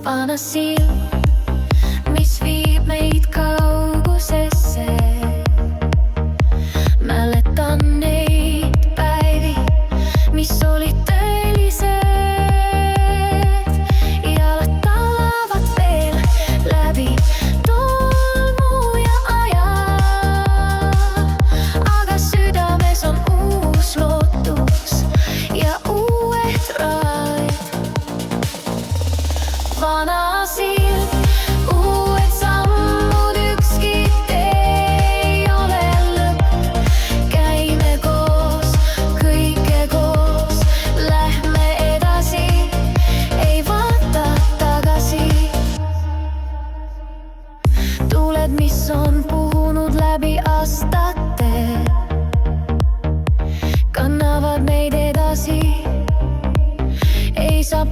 vana silm, mis viib meid kaugusesse. Mäletan neid päevi, mis olid tõelised. Jalad talavad veel läbi tolmu ja aja, aga südames on uus lootus ja uued raed. Vana silm, uued sammud, ükski tee ei ole lõpp. Käime koos, kõike koos, lähme edasi, ei vaata tagasi. Tuuled, mis on puhunud läbi aastate, kannavad meid edasi, ei saa